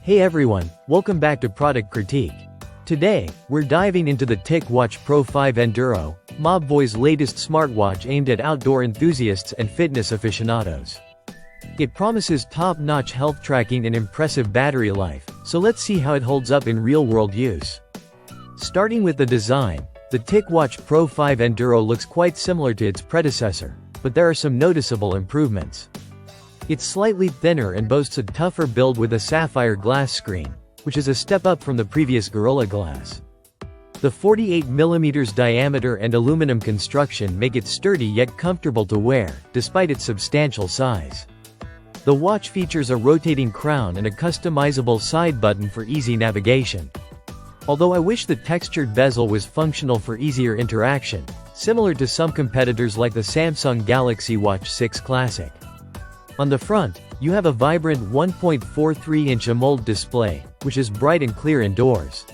Hey everyone, welcome back to Product Critique. Today, we're diving into the TicWatch Pro 5 Enduro, Mobvai's latest smartwatch aimed at outdoor enthusiasts and fitness aficionados. It promises top-notch health tracking and impressive battery life, so let's see how it holds up in real-world use. Starting with the design, the TicWatch Pro 5 Enduro looks quite similar to its predecessor, but there are some noticeable improvements. It's slightly thinner and boasts a tougher build with a sapphire glass screen, which is a step up from the previous Gorilla Glass. The 48mm diameter and aluminum construction make it sturdy yet comfortable to wear, despite its substantial size. The watch features a rotating crown and a customizable side button for easy navigation. Although I wish the textured bezel was functional for easier interaction, similar to some competitors like the Samsung Galaxy Watch 6 Classic. On the front, you have a vibrant 1.43-inch AMOLED display, which is bright and clear indoors.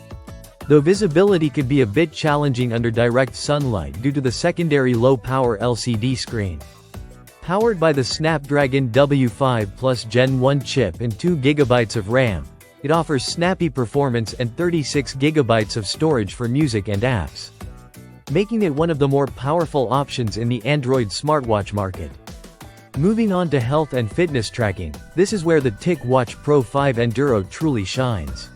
Though visibility could be a bit challenging under direct sunlight due to the secondary low-power LCD screen. Powered by the Snapdragon W5 Plus Gen 1 chip and 2 GB of RAM, it offers snappy performance and 36 GB of storage for music and apps, making it one of the more powerful options in the Android smartwatch market. Moving on to health and fitness tracking, this is where the TicWatch Pro 5 Enduro truly shines.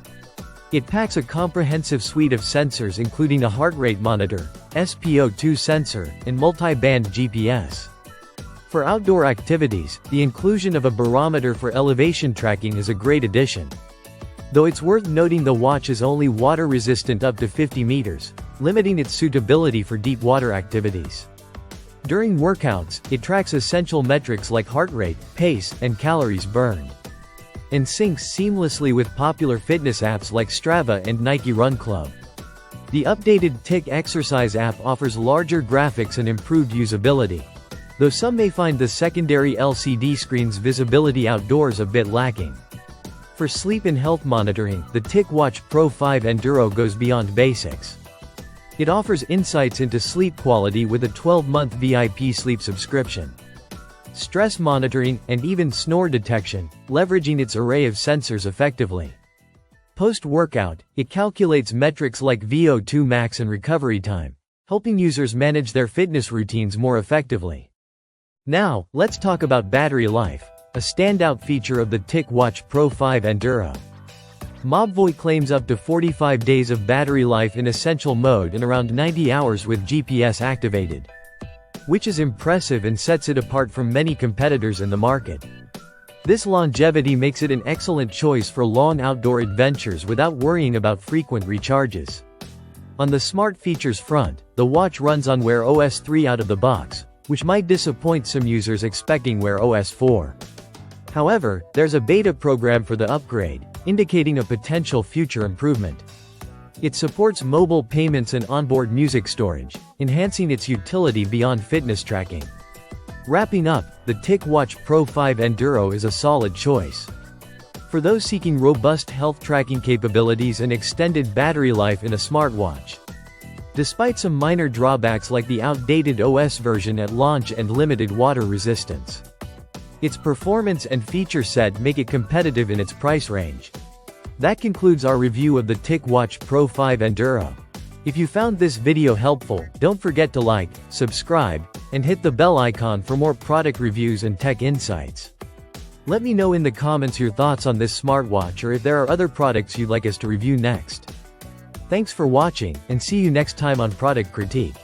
It packs a comprehensive suite of sensors including a heart rate monitor, SpO2 sensor, and multi-band GPS. For outdoor activities, the inclusion of a barometer for elevation tracking is a great addition. Though it's worth noting the watch is only water-resistant up to 50 meters, limiting its suitability for deep water activities. During workouts, it tracks essential metrics like heart rate, pace, and calories burned, and syncs seamlessly with popular fitness apps like Strava and Nike Run Club. The updated Tic Exercise app offers larger graphics and improved usability, though some may find the secondary LCD screen's visibility outdoors a bit lacking. For sleep and health monitoring, the TicWatch Pro 5 Enduro goes beyond basics. It offers insights into sleep quality with a 12-month VIP sleep subscription, stress monitoring, and even snore detection, leveraging its array of sensors effectively. Post-workout, it calculates metrics like VO2 max and recovery time, helping users manage their fitness routines more effectively. Now, let's talk about battery life, a standout feature of the TicWatch Pro 5 Enduro. Mobvai claims up to 45 days of battery life in essential mode and around 90 hours with GPS activated, which is impressive and sets it apart from many competitors in the market. This longevity makes it an excellent choice for long outdoor adventures without worrying about frequent recharges. On the smart features front, the watch runs on Wear OS 3 out of the box, which might disappoint some users expecting Wear OS 4. However, there's a beta program for the upgrade, indicating a potential future improvement. It supports mobile payments and onboard music storage, enhancing its utility beyond fitness tracking. Wrapping up, the TicWatch Pro 5 Enduro is a solid choice for those seeking robust health tracking capabilities and extended battery life in a smartwatch. Despite some minor drawbacks like the outdated OS version at launch and limited water resistance, its performance and feature set make it competitive in its price range. That concludes our review of the TicWatch Pro 5 Enduro. If you found this video helpful, don't forget to like, subscribe, and hit the bell icon for more product reviews and tech insights. Let me know in the comments your thoughts on this smartwatch or if there are other products you'd like us to review next. Thanks for watching, and see you next time on Product Critique.